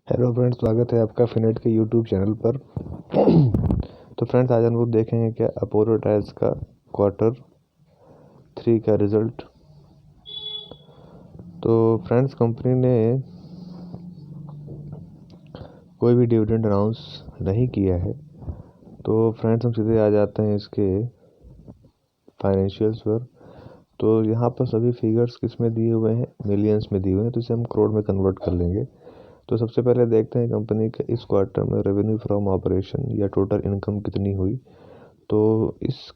Hello friends, स्वागत है आपका फिनेट के यूट्यूब चैनल पर। तो फ्रेंड्स, आज हम लोग देखेंगे क्या अपोलो टायर्स का Q3 का रिज़ल्ट। तो फ्रेंड्स, कंपनी ने कोई भी डिविडेंड अनाउंस नहीं किया है। तो फ्रेंड्स, हम सीधे आ जाते हैं इसके फाइनेंशियल्स पर। तो यहाँ पर सभी फिगर्स किस में दिए हुए हैं, मिलियंस में दिए हुए हैं, तो इसे हम करोड़ में कन्वर्ट कर लेंगे। तो सबसे पहले देखते हैं कंपनी के इस क्वार्टर में रेवेन्यू फ्रॉम ऑपरेशन या टोटल इनकम कितनी हुई। तो इस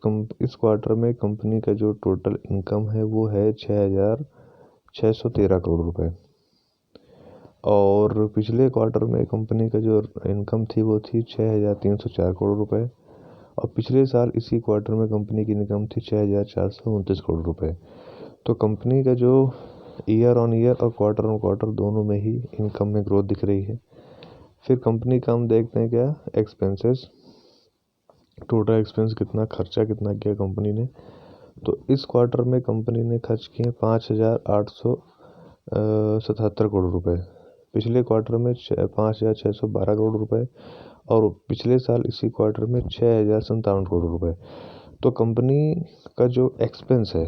क्वार्टर में कंपनी का जो टोटल इनकम है वो है 6,613 करोड़ रुपए। और पिछले क्वार्टर में कंपनी का जो इनकम थी वो थी 6,304 करोड़ रुपए। और पिछले साल इसी क्वार्टर में कंपनी की इनकम थी 6,429 करोड़ रुपए। तो कंपनी का जो ईयर ऑन ईयर और क्वार्टर ऑन क्वार्टर दोनों में ही इनकम में ग्रोथ दिख रही है। फिर कंपनी का हम देखते हैं क्या एक्सपेंसेस, टोटल एक्सपेंस कितना, खर्चा कितना किया कंपनी ने। तो इस क्वार्टर में कंपनी ने खर्च किए 5,877 करोड़ रुपए। पिछले क्वार्टर में 5,612 करोड़ रुपए और पिछले साल इसी क्वार्टर में 6,057 करोड़ रुपए। तो कंपनी का जो एक्सपेंस है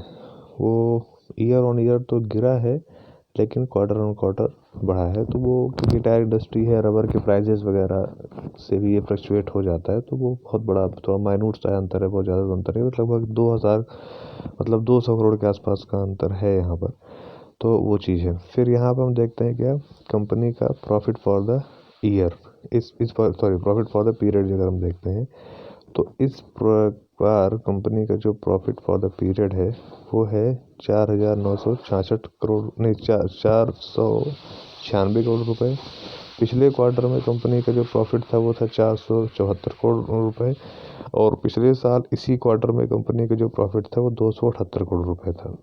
वो ईयर ऑन ईयर तो गिरा है, लेकिन क्वार्टर ऑन क्वार्टर बढ़ा है। तो वो क्योंकि टायर इंडस्ट्री है, रबर के प्राइजेस वगैरह से भी ये फ्लक्चुएट हो जाता है, तो वो बहुत बड़ा थोड़ा माइन्यूट सा अंतर है, बहुत ज़्यादा अंतर है। लगभग 200 करोड़ के आसपास का अंतर है यहाँ पर। तो वो चीज़ है। फिर यहाँ पर हम देखते हैं क्या कंपनी का profit for the year, profit for the period अगर हम देखते हैं तो इस बार कंपनी का जो प्रॉफिट फॉर द पीरियड है वो है 4,966 करोड़ नहीं 496 करोड़ रुपए। पिछले क्वार्टर में कंपनी का जो प्रॉफिट था वो था 474 करोड़ रुपए। और पिछले साल इसी क्वार्टर में कंपनी का जो प्रॉफिट था वो 278 करोड़ रुपए था।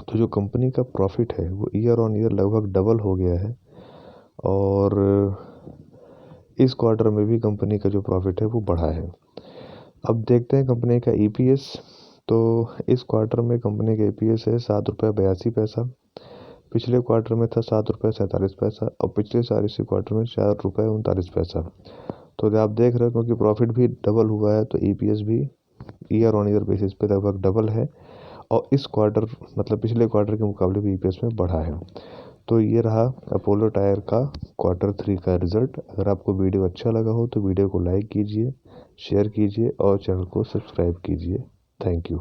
तो जो कंपनी का प्रॉफिट है वो ईयर ऑन ईयर लगभग डबल हो गया है। और इस क्वार्टर में भी कंपनी का जो प्रॉफिट है वो बढ़ा है। अब देखते हैं कंपनी का EPS। तो इस क्वार्टर में कंपनी का EPS है 7 रुपये 82 पैसा। पिछले क्वार्टर में था 7 रुपये 47 पैसा और पिछले साल इसी क्वार्टर में 4 रुपये 39 पैसा। तो आप देख रहे हो क्योंकि प्रॉफिट भी डबल हुआ है तो EPS भी ईयर ऑन ईयर बेसिस पे लगभग डबल है। और इस क्वार्टर मतलब पिछले क्वार्टर के मुकाबले भी EPS में बढ़ा है। तो ये रहा अपोलो टायर का Q3 का रिज़ल्ट। अगर आपको वीडियो अच्छा लगा हो तो वीडियो को लाइक कीजिए, शेयर कीजिए और चैनल को सब्सक्राइब कीजिए। Thank you.